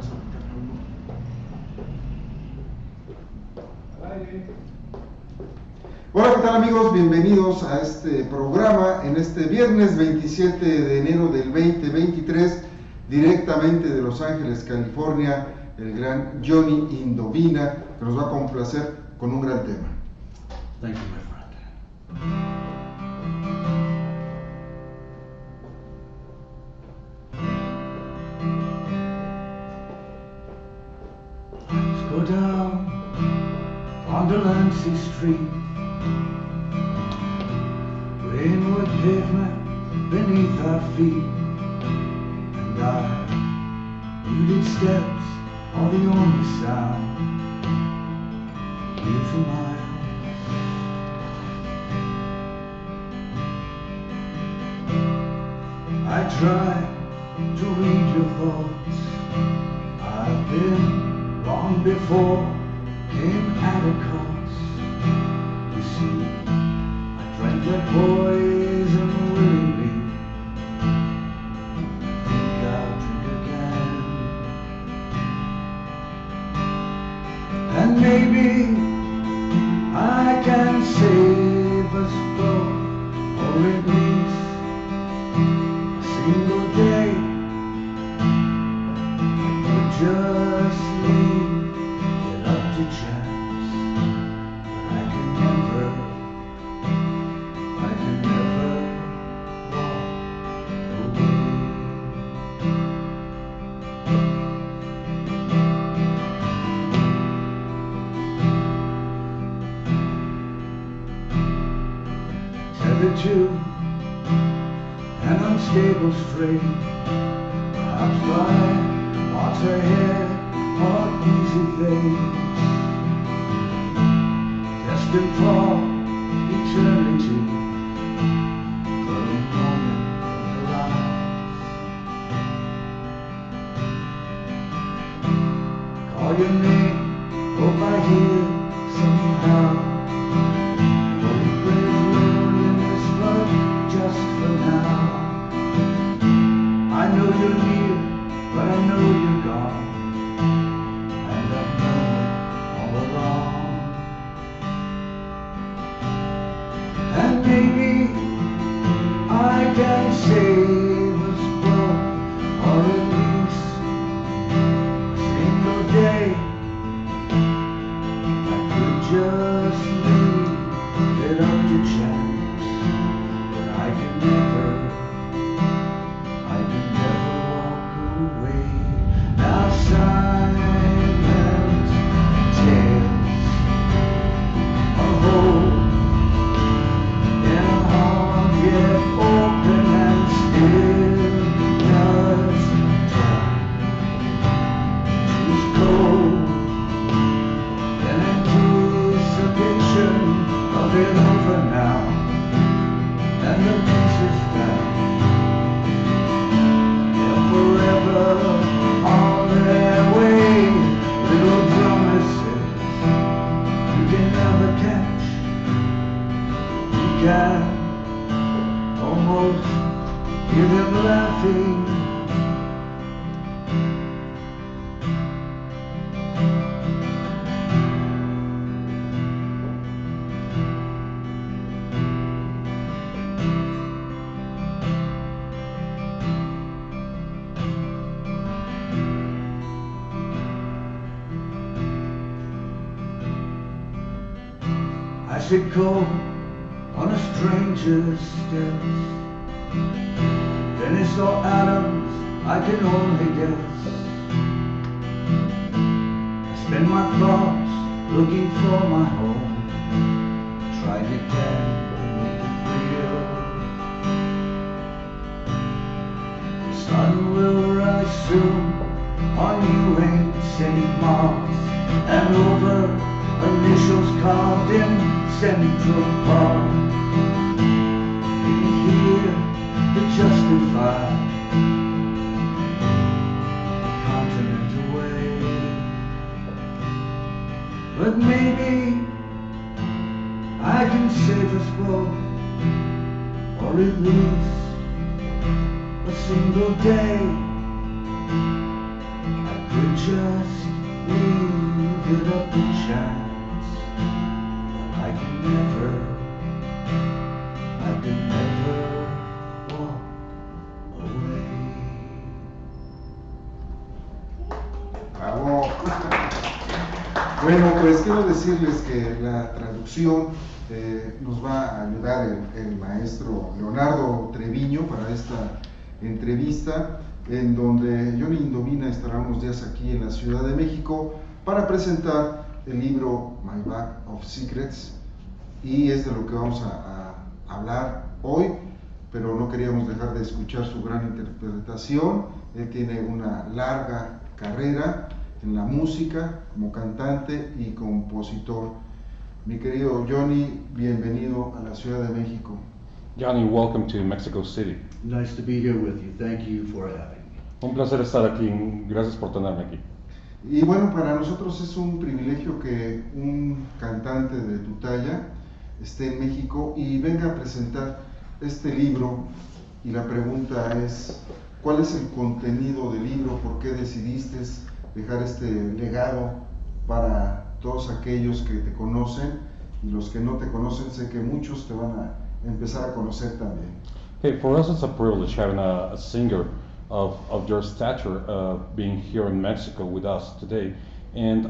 vamos a meterle uno. Hola, ¿qué tal amigos? Bienvenidos a este programa en este viernes 27 de enero del 2023, directamente de Los Ángeles, California, el gran Johnny Indovina, que nos va a complacer con un gran tema. Thank you, my friend. Let's go down on Delancey Street, rainwood pavement beneath our feet, and our muted steps are the only sound here for miles. I try to read your thoughts. I've been wrong before, came at a cost. You see, I drank that poison willingly. Think I'll drink again. And maybe I can save us both, or at least a single day. I could just leave it up to chance, but I can never walk away. Tethered to an unstable string, perhaps by what's ahead or easy things, destined for eternity, for a moment in the life. Call your name, hope I hear somehow. Won't brave loneliness, but just for now. I know you're near, but I know you're gone, and I've known it all along. And maybe I can save us both, or at least a single day. I could just leave it up to chance, but I can never walk away. Now silent tears a hole in a heart yet open and still does try. She's cold in anticipation of it over now, and the pieces down. Forever on their way, little promises you can never catch. You can almost hear them laughing. I sit cold on a stranger's steps, finished all atoms I can only guess. I spend my thoughts looking for my home, tried again to make it real. The sun will rise soon on you ain't St. Mark's, and over initials carved in Central Park. Being here to justify the continent away. But maybe I can save us both, or at least a single day. I We just leave it up to chance. I can never walk away. Bravo. Bueno, pues quiero decirles que la traducción nos va a ayudar el maestro Leonardo Treviño para esta entrevista, en donde Johnny Indovina estará unos días aquí en la Ciudad de México para presentar el libro My Bag of Secrets, y es de lo que vamos a hablar hoy, pero no queríamos dejar de escuchar su gran interpretación. Él tiene una larga carrera en la música como cantante y compositor. Mi querido Johnny, bienvenido a la Ciudad de México. Johnny, welcome to Mexico City. Nice to be here with you. Thank you for having me. Un placer estar aquí, gracias por tenerme aquí. Y bueno, para nosotros es un privilegio que un cantante de tu talla esté en México y venga a presentar este libro. Y la pregunta es, ¿cuál es el contenido del libro? ¿Por qué decidiste dejar este legado para todos aquellos que te conocen? Y los que no te conocen, sé que muchos te van a empezar a conocer también. Hey, for us it's a privilege having a singer of your stature being here in Mexico with us today, and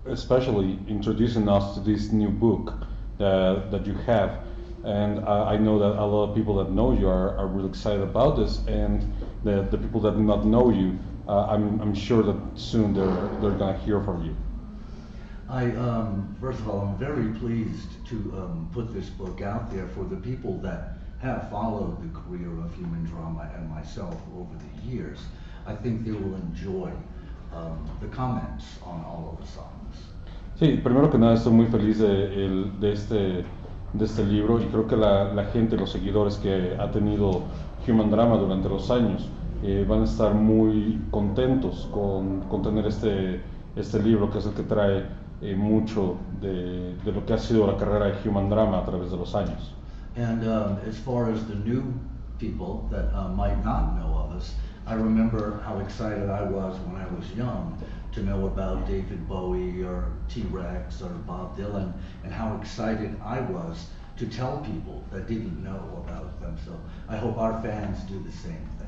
especially introducing us to this new book that you have. And I know that a lot of people that know you are really excited about this, and the people that do not know you, I'm sure that soon they're gonna hear from you. First of all, I'm very pleased to put this book out there for the people that have followed the career of human drama and myself over the years. I think they will enjoy the comments on all of the songs. Sí, primero que nada estoy muy feliz de este libro, y creo que la gente, los seguidores que ha tenido Human Drama durante los años van a estar muy contentos con tener este libro, que es el que trae mucho de lo que ha sido la carrera de Human Drama a través de los años. And as far as the new people that might not know of us, I remember how excited I was when I was young to know about David Bowie or T-Rex or Bob Dylan, and how excited I was to tell people that didn't know about them. So I hope our fans do the same thing.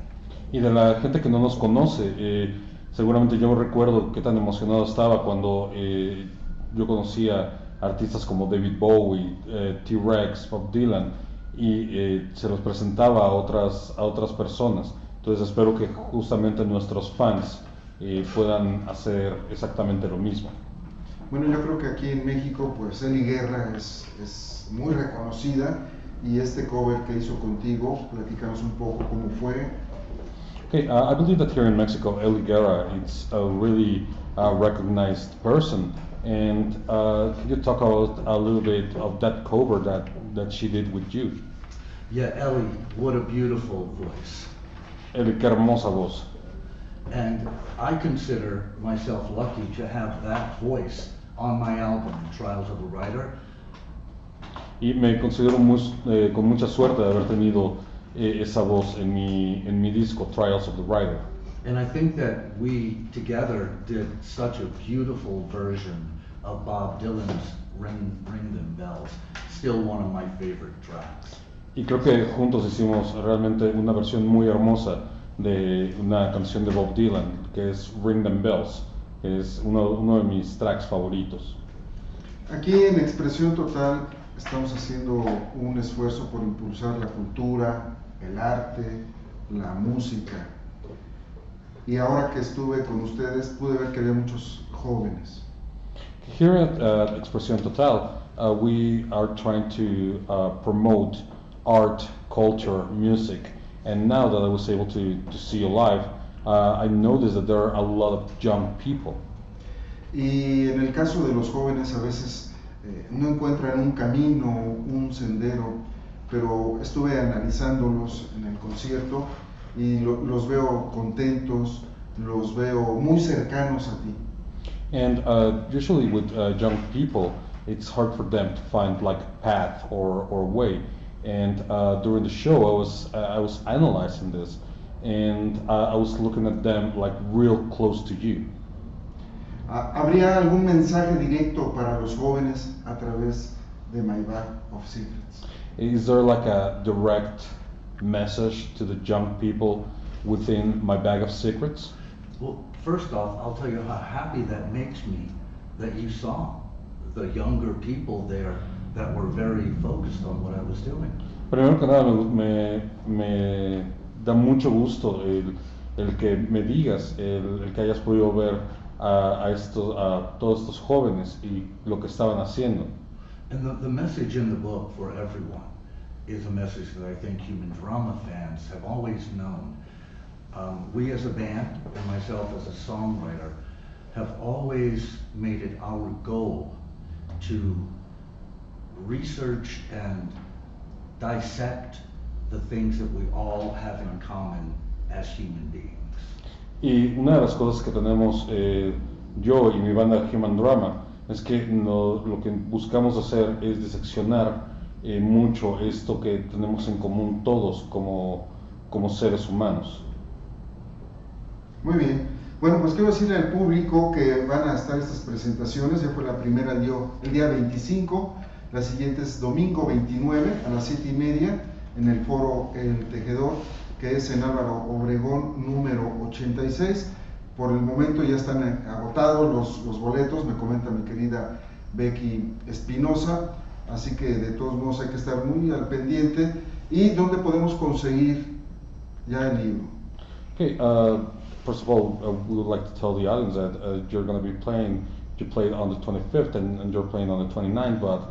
Y de la gente que no nos conoce, seguramente yo recuerdo qué tan emocionado estaba cuando yo conocía artistas como David Bowie, T-Rex, Bob Dylan, y se los presentaba a otras personas. Entonces espero que justamente nuestros fans puedan hacer exactamente lo mismo. Bueno, yo creo que aquí en México, pues Eli Guerra es muy reconocida, y este cover que hizo contigo, platícanos un poco cómo fue. Okay, I believe that here in Mexico, Eli Guerra is a really recognized person, and can you talk about a little bit of that cover that she did with you? Yeah, Ellie, what a beautiful voice. Eli, qué hermosa voz. And I consider myself lucky to have that voice on my album, Trials of a Writer. Y me considero con mucha suerte de haber tenido esa voz en mi disco, Trials of the Writer. And I think that we together did such a beautiful version of Bob Dylan's Ring Them Bells, still one of my favorite tracks. Y creo que juntos hicimos realmente una versión muy hermosa de una canción de Bob Dylan, que es Ring Them Bells, que es uno de mis tracks favoritos. Aquí en Expresión Total estamos haciendo un esfuerzo por impulsar la cultura, el arte, la música. Y ahora que estuve con ustedes pude ver que había muchos jóvenes. Here at Expresión Total, we are trying to promote art, culture, music, and now that I was able to see you live, I noticed that there are a lot of young people. Y en el caso de los jóvenes, a veces no encuentran un camino, un sendero, pero estuve analizándolos en el concierto y los veo contentos, los veo muy cercanos a ti. And usually with young people, it's hard for them to find like a path or way. And during the show, I was analyzing this, and I was looking at them like real close to you. ¿Habría algún mensaje directo para los jóvenes a través de My Bag of Secrets? Is there like a direct message to the young people within My Bag of Secrets? Well, first off, I'll tell you how happy that makes me that you saw the younger people there that were very focused on what I was doing. Primero que nada, me da mucho gusto el que me digas, el que hayas podido ver a todos estos jóvenes y lo que estaban haciendo. And the message in the book for everyone is a message that I think human drama fans have always known. We as a band, and myself as a songwriter, have always made it our goal to research and dissect the things that we all have in common as human beings. Y una de las cosas que tenemos yo y mi banda Human Drama es que lo que buscamos hacer es diseccionar mucho esto que tenemos en común todos como seres humanos. Muy bien. Bueno, pues quiero decirle al público que van a estar estas presentaciones. Ya fue la primera el día 25, la siguiente es domingo 29 a las 7:30 en el foro El Tejedor, que es en Álvaro Obregón número 86. Por el momento ya están agotados los boletos, me comenta mi querida Becky Espinosa, así que de todos modos hay que estar muy al pendiente. ¿Y dónde podemos conseguir ya el libro? Okay, first of all, we would like to tell the audience that you're going to be playing, you played on the 25th and you're playing on the 29th, but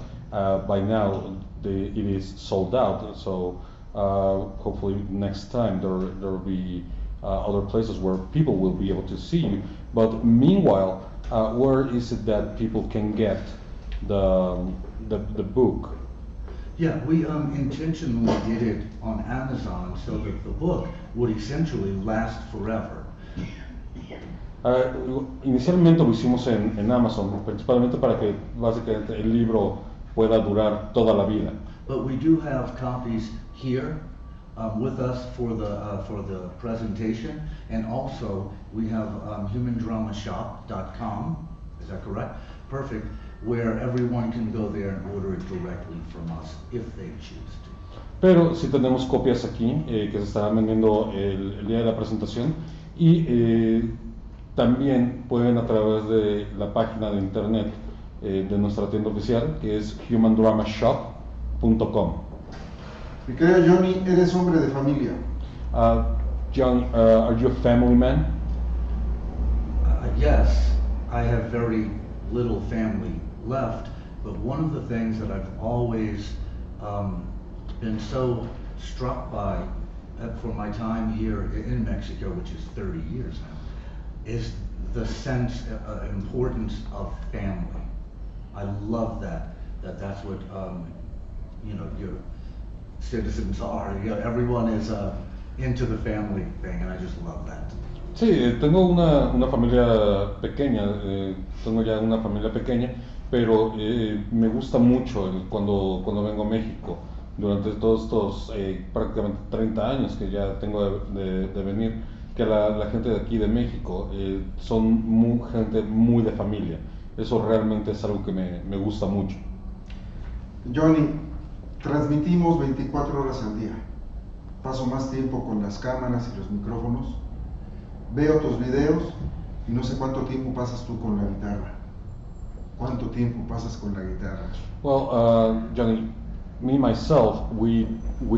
by now it is sold out, so hopefully next time there will be other places where people will be able to see you. But meanwhile, where is it that people can get the book? Yeah, we intentionally did it on Amazon so that the book would essentially last forever. Inicialmente lo hicimos en Amazon, principalmente para que básicamente el libro pueda durar toda la vida. But we do have copies here with us for the presentation, and also we have humandramashop.com. Is that correct? Perfect. Where everyone can go there and order it directly from us if they choose to. Pero sí tenemos copias aquí que se estarán vendiendo el día de la presentación y también pueden a través de la página de internet de nuestra tienda oficial, que es humandramashop.com. Mi querido Johnny, eres hombre de familia. John, are you a family man? Yes, I have very little family left, but one of the things that I've always been so struck by for my time here in Mexico, which is 30 years now, is the sense, importance of family. I love that's what your citizens are. Everyone is into the family thing, and I just love that. Sí, tengo una familia pequeña, tengo ya una familia pequeña, pero me gusta mucho cuando vengo a México, durante todos estos prácticamente 30 años que ya tengo de venir, que la gente de aquí de México son gente muy de familia. Eso realmente es algo que me gusta mucho. Johnny, transmitimos 24 horas al día. Paso más tiempo con las cámaras y los micrófonos. Veo tus videos y no sé cuánto tiempo pasas tú con la guitarra. ¿Cuánto tiempo pasas con la guitarra? Well, Johnny, me myself, we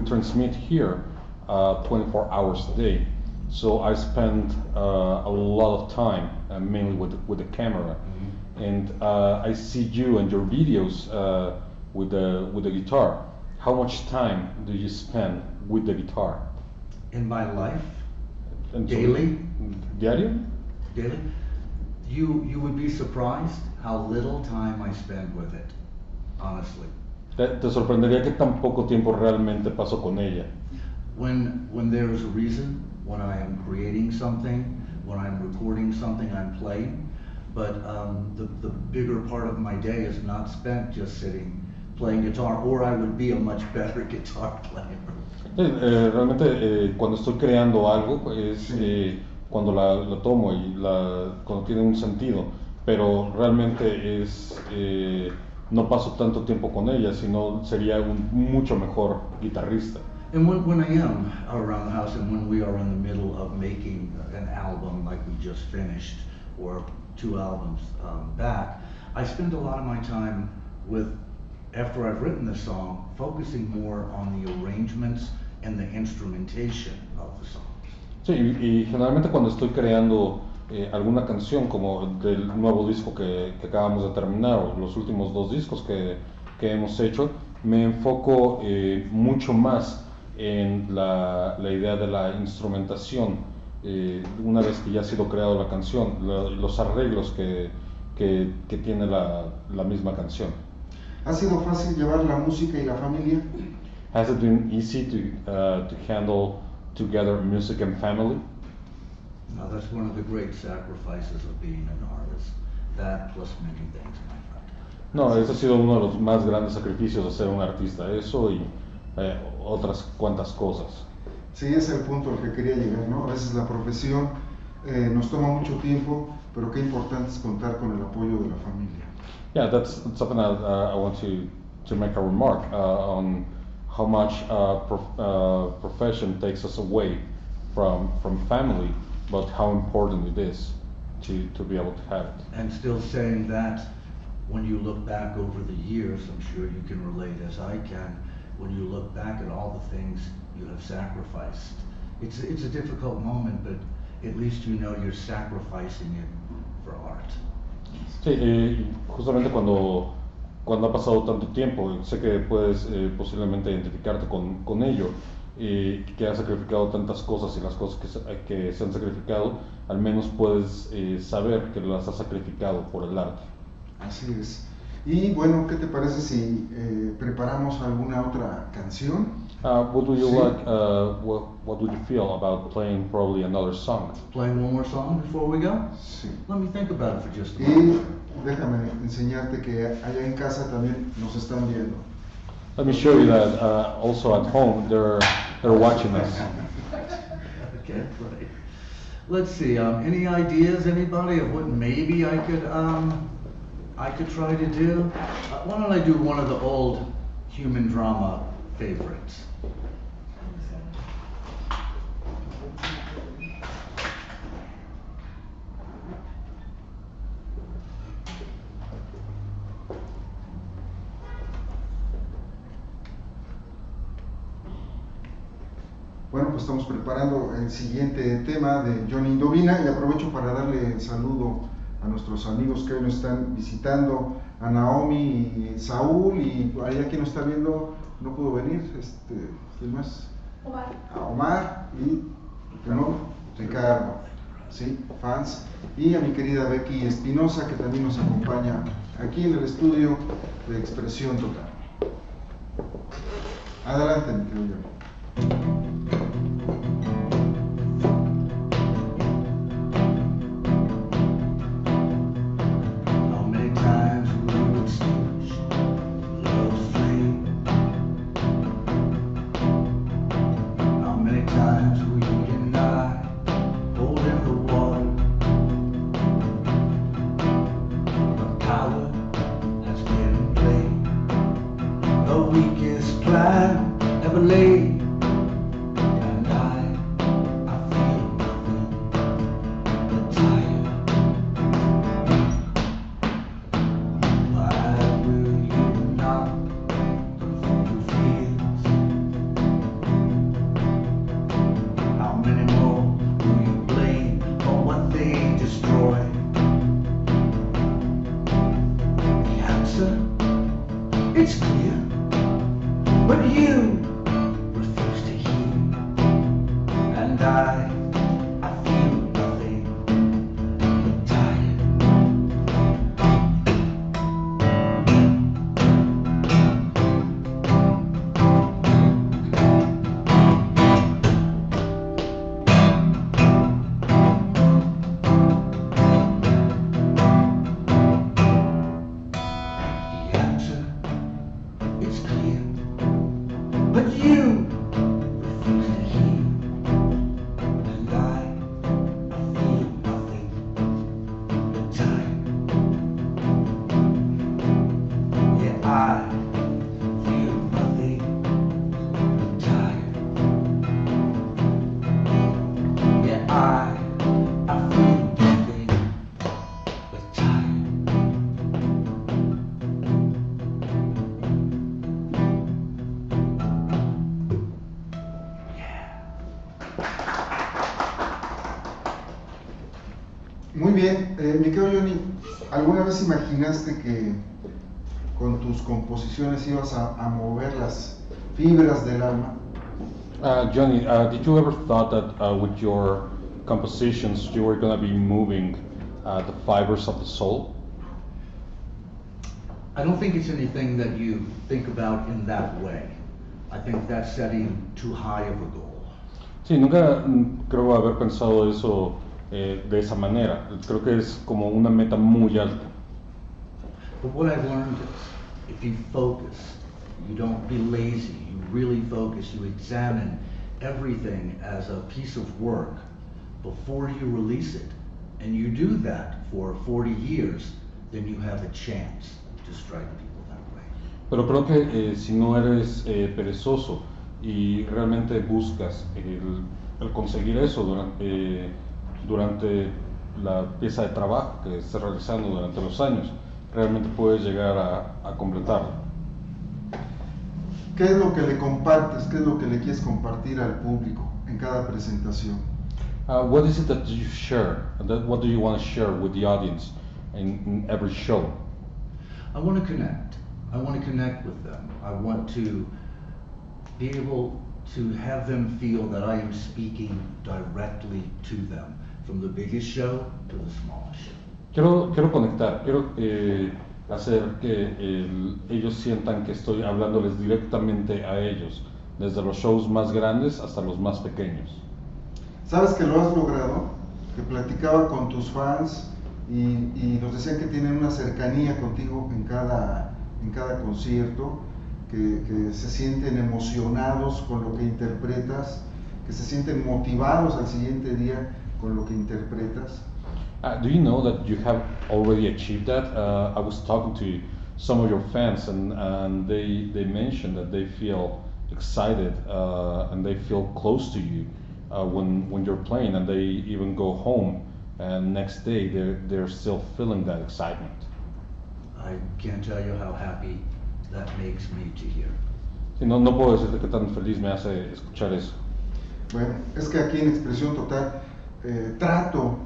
transmit here 24 hours a day. So I spend a lot of time mainly with the camera. Mm-hmm. And I see you and your videos with the guitar. How much time do you spend with the guitar? In my life? And daily? Diario? Daily? You would be surprised how little time I spend with it, honestly. Te sorprendería que tan poco tiempo realmente paso con ella. When there is a reason, when I am creating something, when I'm recording something, I'm playing. But the bigger part of my day is not spent just sitting playing guitar, or I would be a much better guitar player. Realmente cuando estoy creando algo es cuando la tomo y cuando tiene un sentido, pero realmente no paso tanto tiempo con ella, sino sería un mucho mejor guitarrista. And when I am around the house and when we are in the middle of making an album like we just finished, or 2 albums back, I spend a lot of my time after I've written the song, focusing more on the arrangements and the instrumentation of the songs. Sí, y generalmente cuando estoy creando alguna canción como del nuevo disco que acabamos de terminar, o los últimos 2 discos que hemos hecho, me enfoco mucho más en la idea de la instrumentación, una vez que ya ha sido creada la canción, los arreglos que tiene la misma canción. ¿Ha sido fácil llevar la música y la familia? Has it been easy to handle together music and family? Now that's one of the great sacrifices of being an artist. That plus many things, my friend. No, ese ha sido uno de los más grandes sacrificios de ser un artista, eso y otras cuantas cosas. Sí, ese es el punto al que quería llegar, ¿no? A veces la profesión nos toma mucho tiempo, pero qué importante es contar con el apoyo de la familia. Yeah, that's something that I want to make a remark on how much profession takes us away from family, but how important it is to be able to have it. And still saying that, when you look back over the years, I'm sure you can relate as I can, when you look back at all the things you have sacrificed. It's a difficult moment, but at least you know you're sacrificing it for art. Sí, justamente cuando ha pasado tanto tiempo, sé que puedes posiblemente identificarte con ello, que has sacrificado tantas cosas y las cosas que se han sacrificado, al menos puedes saber que las has sacrificado por el arte. Así es. Y bueno, ¿qué te parece si preparamos alguna otra canción? What would you Sí. like? What would you feel about playing probably another song? Playing one more song before we go? Sí. Let me think about it for just a Y moment. déjame enseñarte que allá en casa también nos están viendo. Let me show you that also at home they're watching us. Okay, great. Let's see. Any ideas, anybody, of what maybe I could try to do? Why don't I do one of the old human drama favorites? Bueno, pues estamos preparando el siguiente tema de Indovina y aprovecho para darle el saludo a nuestros amigos que hoy nos están visitando, a Naomi y Saúl, y allá quien nos está viendo no pudo venir, ¿quién más? Omar. A Omar y, bueno, Ricardo, ¿sí? Fans, y a mi querida Becky Espinosa, que también nos acompaña aquí en el estudio de Expresión Total. Adelante, mi querido Jorge. How many times will you extinguish love's flame? How many times will you deny holding the water? The power has been played, the weakest plan ever laid. And I feel nothing but tired. Why will you not confront your fears? How many more will you blame for what they destroy? The answer, it's clear, but you refuse to hear. And I feel nothing but tired. The answer, but you refuse to hear. And I feel nothing but time. Yeah, I feel nothing but time. Yeah, I feel nothing but time. Muy bien, mi querido Johnny, ¿alguna vez imaginaste que con tus composiciones ibas a mover las fibras del alma? Johnny, did you ever thought that with your compositions you were going to be moving the fibers of the soul? I don't think it's anything that you think about in that way. I think that's setting too high of a goal. Sí, nunca creo haber pensado eso de esa manera. Creo que es como una meta muy alta. But what I've learned is, if you focus, you don't be lazy, you really focus, you examine everything as a piece of work before you release it, and you do that for 40 years, then you have a chance to strike people that way. Pero creo que si no eres perezoso y realmente buscas el conseguir eso durante la pieza de trabajo que estés realizando durante los años, realmente puedes llegar a completarlo. ¿Qué es lo que le compartes? ¿Qué es lo que le quieres compartir al público en cada presentación? What is it that you share? What do you want to share with the audience in every show? I want to connect. I want to connect with them. I want to be able to have them feel that I am speaking directly to them, from the biggest show to the smallest show. Quiero conectar, quiero hacer que ellos sientan que estoy hablándoles directamente a ellos, desde los shows más grandes hasta los más pequeños. ¿Sabes que lo has logrado? Que platicaba con tus fans y nos decían que tienen una cercanía contigo en cada concierto, que se sienten emocionados con lo que interpretas, que se sienten motivados al siguiente día con lo que interpretas. Do you know that you have already achieved that? I was talking to some of your fans and they mentioned that they feel excited and they feel close to you when you're playing, and they even go home and next day they're still feeling that excitement. I can't tell you how happy that makes me to hear. Sí, no puedo decirte qué tan feliz me hace escuchar eso. Bueno, es que aquí en Expresión Total trato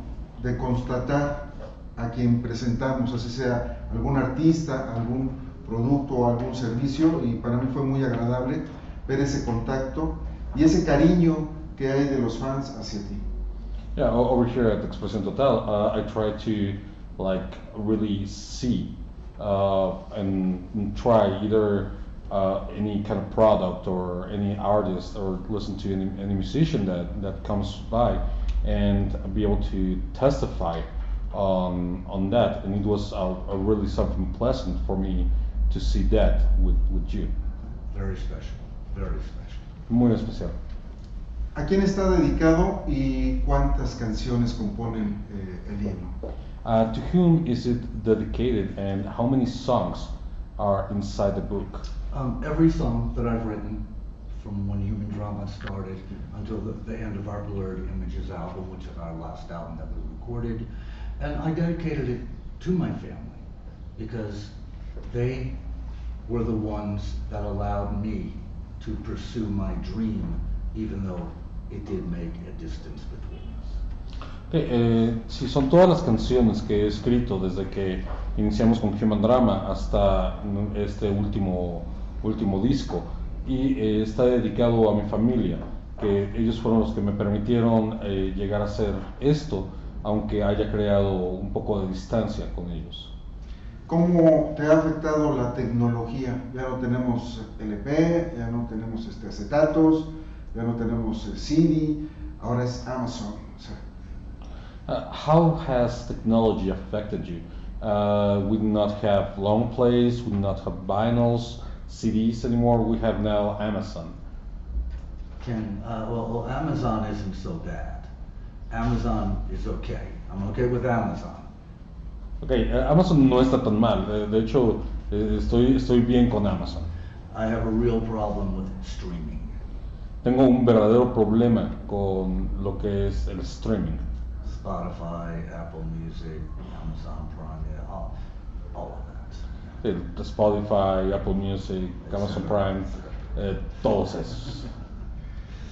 de constatar a quien presentamos, así sea algún artista, algún producto o algún servicio, y para mí fue muy agradable ver ese contacto y ese cariño que hay de los fans hacia ti. Yeah, over here at Expresión Total, I try to really see and try either any kind of product or any artist or listen to any musician that comes by and be able to testify on that, and it was a really something pleasant for me to see that with you. Very special, very special. Muy especial. ¿A quién está dedicado y cuántas canciones componen el himno? To whom is it dedicated, and how many songs are inside the book? Every song that I've written, from when Human Drama started until the end of our Blurred Images album, which is our last album that we recorded, and I dedicated it to my family because they were the ones that allowed me to pursue my dream, even though it did make a distance between us. Sí, son todas las canciones que he escrito desde que iniciamos con Human Drama hasta este último disco, y está dedicado a mi familia, que ellos fueron los que me permitieron llegar a hacer esto, aunque haya creado un poco de distancia con ellos. ¿Cómo te ha afectado la tecnología? Ya no tenemos LP, ya no tenemos acetatos, ya no tenemos CD, ahora es Amazon. How has technology affected you? We do not have long plays, we do not have vinyls, CDs anymore, we have now Amazon. Well, Amazon isn't so bad. Amazon is okay. I'm okay with Amazon. Ok, Amazon no está tan mal. De hecho, estoy bien con Amazon. I have a real problem with streaming. Tengo un verdadero problema con lo que es el streaming. Spotify, Apple Music, Amazon Prime, yeah, all of that. Spotify, Apple Music, Amazon Prime, todos esos.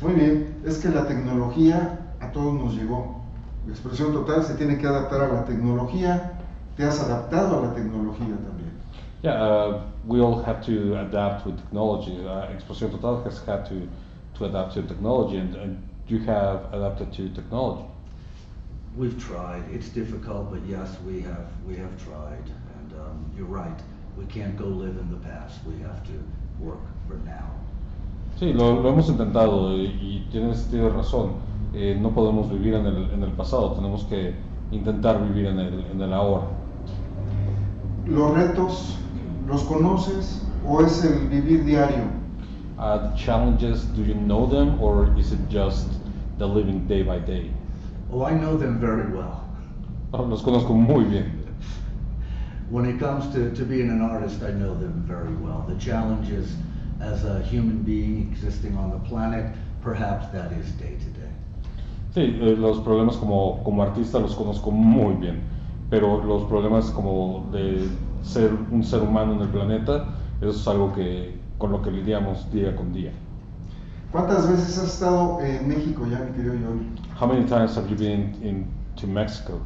Muy bien, es que la tecnología a todos nos llegó. Expresión Total se tiene que adaptar a la tecnología. Te has adaptado a la tecnología también. Yeah, we all have to adapt with technology. Expresión Total has had to adapt to technology, and you have adapted to technology. We've tried. It's difficult, but yes, we have tried. And you're right. We can't go live in the past. We have to work for now. Sí, lo hemos intentado y tienes razón. No podemos vivir en el pasado. Tenemos que intentar vivir en el ahora. ¿Los retos los conoces o es el vivir diario? The challenges, do you know them, or is it just the living day by day? Oh, I know them very well. Los conozco muy bien. When it comes to being an artist, I know them very well. The challenges as a human being existing on the planet, perhaps that is day to day. Sí, los problemas como artista los conozco muy bien, pero los problemas como de ser un ser humano en el planeta, eso es algo con lo que lidiamos día con día. ¿Cuántas veces has estado en México ya, mi querido Jorge? How many times have you been to Mexico?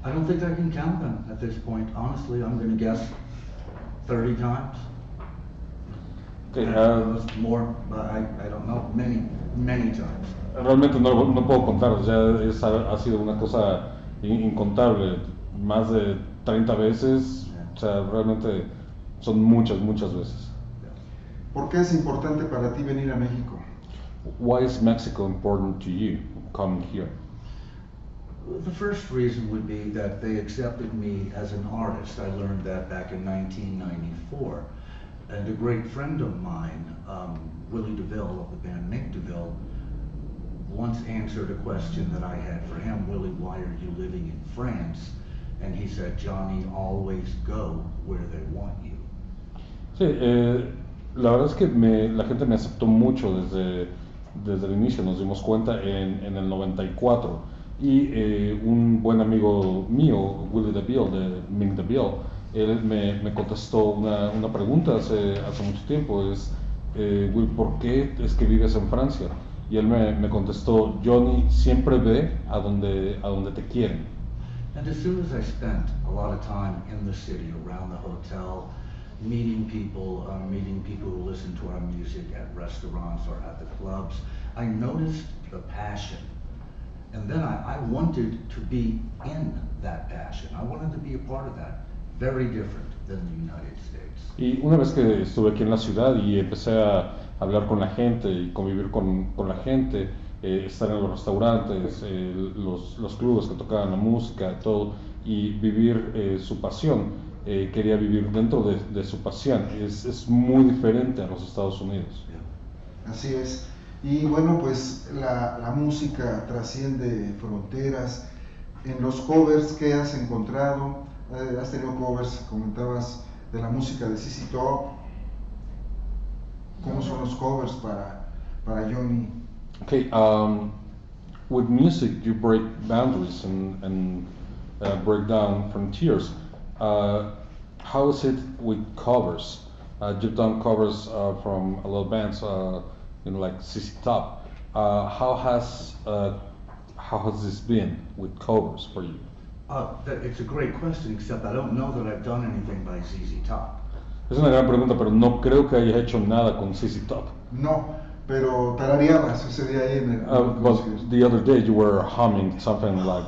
I don't think I can count them at this point. Honestly, I'm going to guess 30 times. Okay, More, but I don't know. Many times. Realmente no puedo contar, o sea, ha sido una cosa incontable, más de 30 veces, o sea, realmente son muchas veces. ¿Por qué es importante para ti venir a México? Why is Mexico important to you coming here? The first reason would be that they accepted me as an artist. I learned that back in 1994. And a great friend of mine, Willie DeVille of the band Nick DeVille, once answered a question that I had for him. Willie, why are you living in France? And he said, Johnny, always go where they want you. Sí, la verdad es que la gente me aceptó mucho desde el inicio. Nos dimos cuenta en el 94 y un buen amigo mío, Willie DeVille, de Nick DeVille, él me contestó una pregunta hace mucho tiempo, Will, ¿por qué es que vives en Francia? Y él me contestó, Johnny, siempre ve a donde te quieren. And as soon as I spent a lot of time in the city, around the hotel, meeting people who listen to our music at restaurants or at the clubs, I noticed the passion. And then I wanted to be in that passion. I wanted to be a part of that. Very different than the United States. Y una vez que estuve aquí en la ciudad y empecé a hablar con la gente y convivir con la gente, estar en los restaurantes, los clubes que tocaban la música, todo, y vivir su pasión, quería vivir dentro de su pasión. Es muy diferente a los Estados Unidos. Así es. Y bueno, pues la música trasciende fronteras. En los covers que has encontrado, has tenido covers, comentabas, de la música de ZZ Top. ¿Cómo son los covers para Johnny? Okay, with music you break boundaries and break down frontiers. How is it with covers? You've done covers from a lot of bands, like ZZ Top. How has this been with covers for you? It's a great question, except I don't know that I've done anything by ZZ Top. Es una gran pregunta, pero no creo que haya hecho nada con ZZ Top. No, pero tarareabas ese día ahí en el But the other day you were humming something like.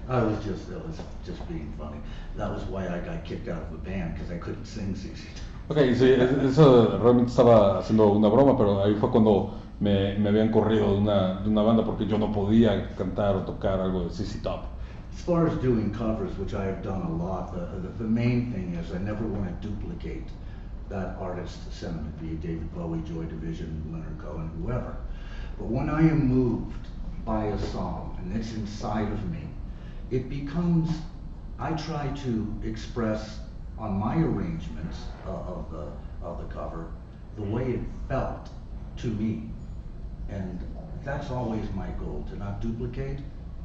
I was just being funny. That was why I got kicked out of the band, because I couldn't sing ZZ Top. Okay, sí, eso realmente estaba haciendo una broma, pero ahí fue cuando me habían corrido de una banda porque yo no podía cantar o tocar algo de ZZ Top. As far as doing covers, which I have done a lot, the main thing is I never want to duplicate that artist's sentiment, be it David Bowie, Joy Division, Leonard Cohen, whoever. But when I am moved by a song and it's inside of me, it becomes, I try to express on my arrangements of the cover the way it felt to me. And that's always my goal, to not duplicate,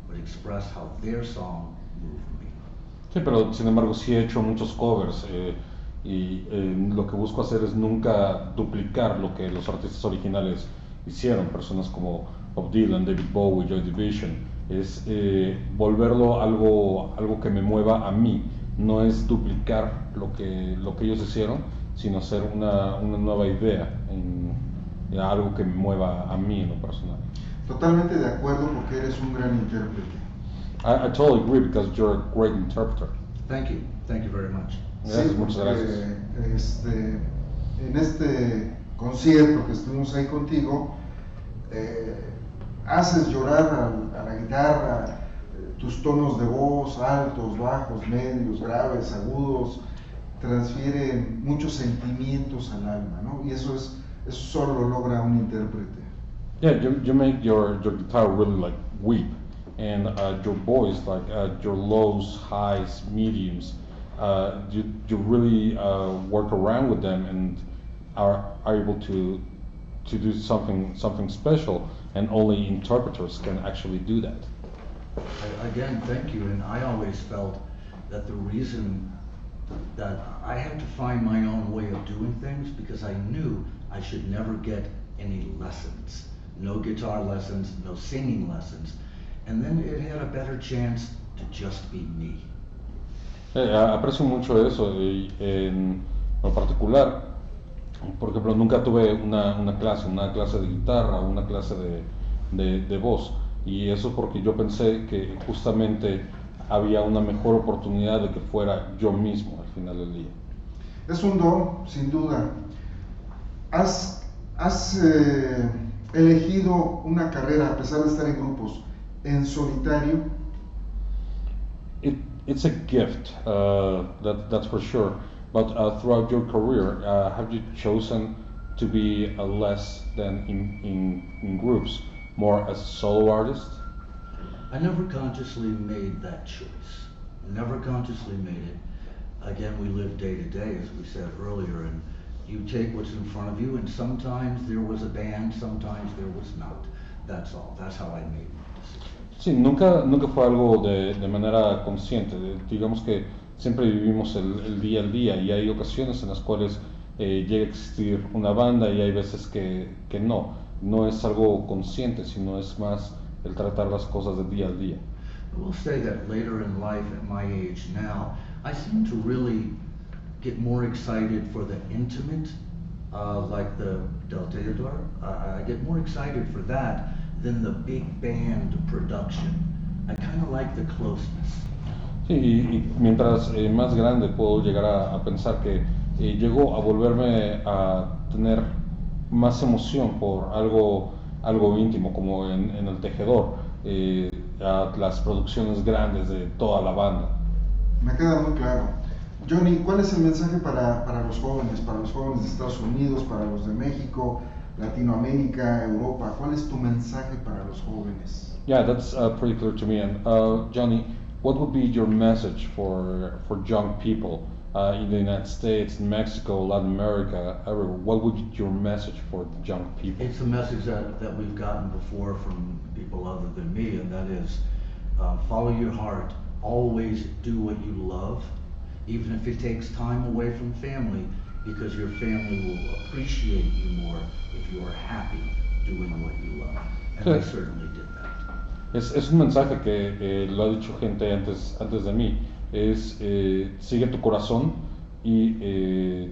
but express how their song moved me. Sí, pero sin embargo sí he hecho muchos covers lo que busco hacer es nunca duplicar lo que los artistas originales hicieron, personas como Bob Dylan, David Bowie, Joy Division, es volverlo algo que me mueva a mí, no es duplicar lo que ellos hicieron, sino hacer una nueva idea, algo que me mueva a mí en lo personal. Totalmente de acuerdo porque eres un gran intérprete. I totally agree because you're a great interpreter. Thank you very much. Gracias, Sí, muchas gracias. En este concierto que estuvimos ahí contigo, haces llorar a la guitarra, tus tonos de voz, altos, bajos, medios, graves, agudos, transfieren muchos sentimientos al alma, ¿no? Y eso solo lo logra un intérprete. Yeah, you make your guitar really like weep, and your voice like your lows, highs, mediums. You really work around with them and are able to do something special, and only interpreters can actually do that. Again, thank you. And I always felt that the reason that I had to find my own way of doing things because I knew I should never get any lessons. No guitar lessons, no singing lessons. And then it had a better chance to just be me. Aprecio mucho eso en lo particular. Por ejemplo, nunca tuve una clase de guitarra, una clase de voz. Y eso porque yo pensé que justamente había una mejor oportunidad de que fuera yo mismo al final del día. Es un don, sin duda. ¿Has elegido una carrera, a pesar de estar en grupos, en solitario? It's a gift, that's for sure. But throughout your career, have you chosen to be less than in groups, more as a solo artist? I never consciously made that choice. Never consciously made it. Again, we live day to day, as we said earlier, and you take what's in front of you, and sometimes there was a band, sometimes there was not. That's all. That's how I made my decision. Sí, nunca fue algo de manera consciente. Digamos que siempre vivimos el día al día y hay ocasiones en las cuales llega a existir una banda y hay veces que no. No es algo consciente, sino es más el tratar las cosas de día al día. I will say that later in life, at my age now, I seem to really get more excited for the intimate, like the Del Teodor. I get more excited for that than the big band production. I kind of like the closeness. Sí, y mientras más grande puedo llegar a pensar que llego a volverme a tener más emoción por algo íntimo, como en el Tejedor, a las producciones grandes de toda la banda. Me queda muy claro. Johnny, ¿cuál es el mensaje para los jóvenes de Estados Unidos, para los de México, Latinoamérica, Europa? ¿Cuál es tu mensaje para los jóvenes? Yeah, that's pretty clear to me. And Johnny, what would be your message for young people in the United States, in Mexico, Latin America, everywhere? What would be your message for the young people? It's a message that we've gotten before from people other than me, and that is follow your heart. Always do what you love, even if it takes time away from family, because your family will appreciate you more if you are happy doing what you love. And I certainly did that. Es un mensaje que lo ha dicho gente antes de mí. Es sigue tu corazón y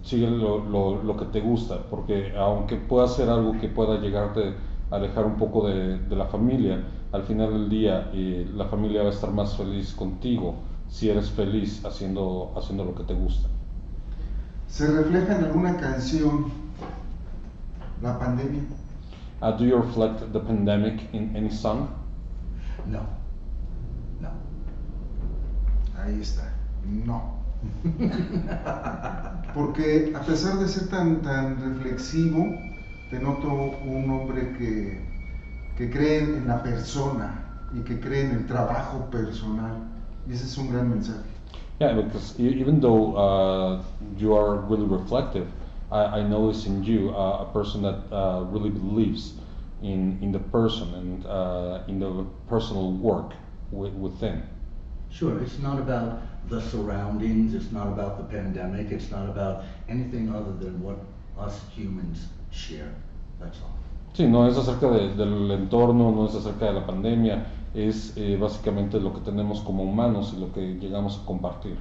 sigue lo que te gusta, porque aunque pueda ser algo que pueda llegarte a alejar un poco de la familia, al final del día la familia va a estar más feliz contigo si eres feliz haciendo lo que te gusta. ¿Se refleja en alguna canción la pandemia? Do you reflect the pandemic in any song? No. Ahí está, no. porque a pesar de ser tan reflexivo, te noto un hombre que cree en la persona y que cree en el trabajo personal, y ese es un gran mensaje. Yeah, because even though you are really reflective, I notice in you a person that really believes in the person and in the personal work within. Sure, it's not about the surroundings, it's not about the pandemic, it's not about anything other than what us humans share, that's all. Sí, no es acerca del entorno, no es acerca de la pandemia, es básicamente lo que tenemos como humanos y lo que llegamos a compartir.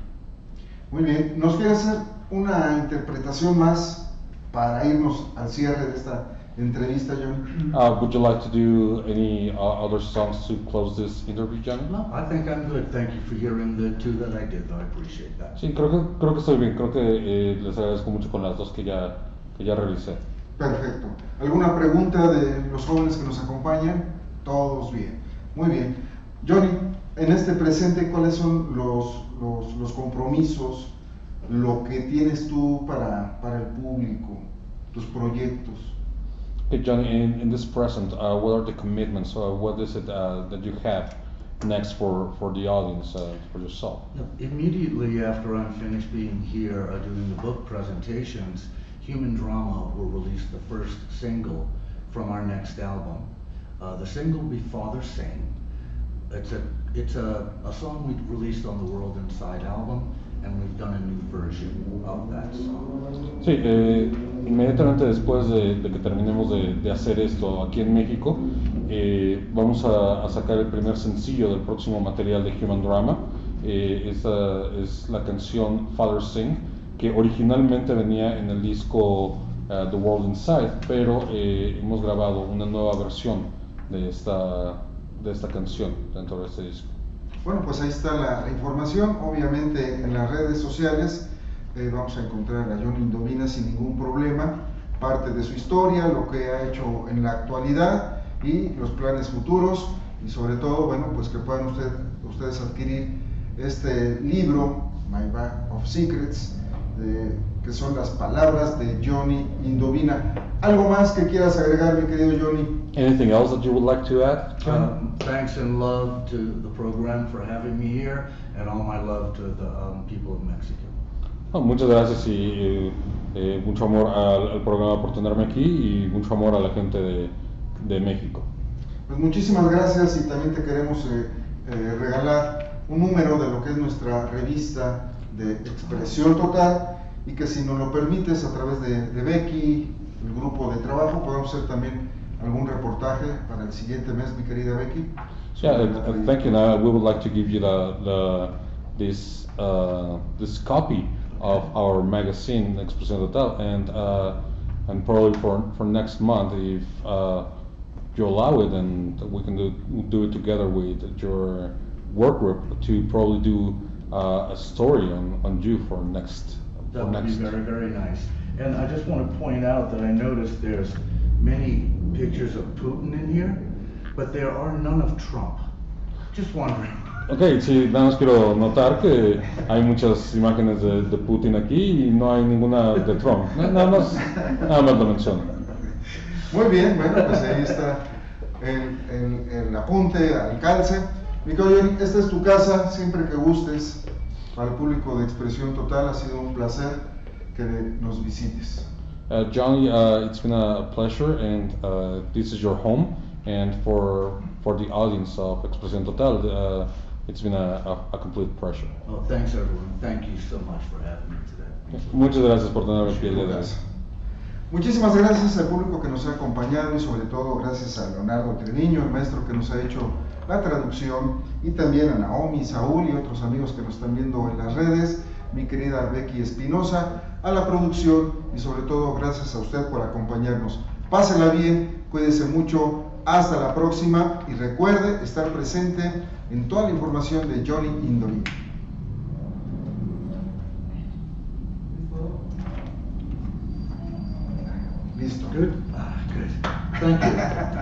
Muy bien, ¿nos quiere hacer una interpretación más para irnos al cierre de esta entrevista, John? Would you like to do any other songs to close this interview, Johnny? No, I think I'm good, thank you for hearing the two that I did, though, I appreciate that. Sí, creo que estoy bien, creo que les agradezco mucho con las dos que ya realicé. Perfecto. ¿Alguna pregunta de los jóvenes que nos acompañan? Todos bien. Muy bien. Johnny, en este presente, ¿cuáles son los compromisos, lo que tienes tú para el público, tus proyectos? Okay, Johnny, in this present, what are the commitments? What is it that you have next for the audience, for yourself? Immediately after I'm finished being here doing the book presentations, Human Drama will release the first single from our next album. The single will be Father Sing. It's a song we released on the World Inside album, and we've done a new version of that song. Sí, inmediatamente después de que terminemos de hacer esto aquí en México, vamos a sacar el primer sencillo del próximo material de Human Drama. Esta es la canción Father Sing, que originalmente venía en el disco The World Inside, pero hemos grabado una nueva versión de esta canción dentro de este disco. Bueno, pues ahí está la información. Obviamente en las redes sociales vamos a encontrar a John Indovina sin ningún problema, parte de su historia, lo que ha hecho en la actualidad y los planes futuros, y sobre todo, bueno, pues que puedan ustedes adquirir este libro, My Bag of Secrets, que son las palabras de Johnny Indovina. ¿Algo más que quieras agregar, mi querido Johnny? Anything else that you would like to add? Thanks and love to the program for having me here, and all my love to the people of Mexico. Muchas gracias y mucho amor al programa por tenerme aquí y mucho amor a la gente de México. Pues muchísimas gracias, y también te queremos regalar un número de lo que es nuestra revista de Expresión Total, y que si nos lo permites a través de Becky, el grupo de trabajo, podamos hacer también algún reportaje para el siguiente mes, mi querida Becky. Yeah, thank you. Now we would like to give you this copy of our magazine Expresión Total, and probably for next month, if you allow it, and we can do it together with your work group to probably do a story on you for next. That would be very, very nice. And I just want to point out that I noticed there's many pictures of Putin in here, but there are none of Trump. Just wondering. Okay, sí, nada más quiero notar que hay muchas imágenes de Putin aquí y no hay ninguna de Trump. Nada más lo menciono. Muy bien, bueno, pues ahí está el apunte al calce. Mi querido Johnny, esta es tu casa, siempre que gustes. Para el público de Expresión Total ha sido un placer que nos visites. Johnny, it's been a pleasure, and this is your home, and for the audience of Expresión Total, it's been a complete pleasure. Well, thanks everyone. Thank you so much for having me today. Muchas gracias por tenerme aquí el día de hoy. Muchísimas gracias al público que nos ha acompañado, y sobre todo gracias a Leonardo Treviño, el maestro que nos ha hecho la traducción, y también a Naomi, Saúl y otros amigos que nos están viendo en las redes, mi querida Becky Espinosa, a la producción, y sobre todo gracias a usted por acompañarnos. Pásela bien, cuídese mucho, hasta la próxima, y recuerde estar presente en toda la información de Johnny Indovina. Listo. Good? Good. Thank you.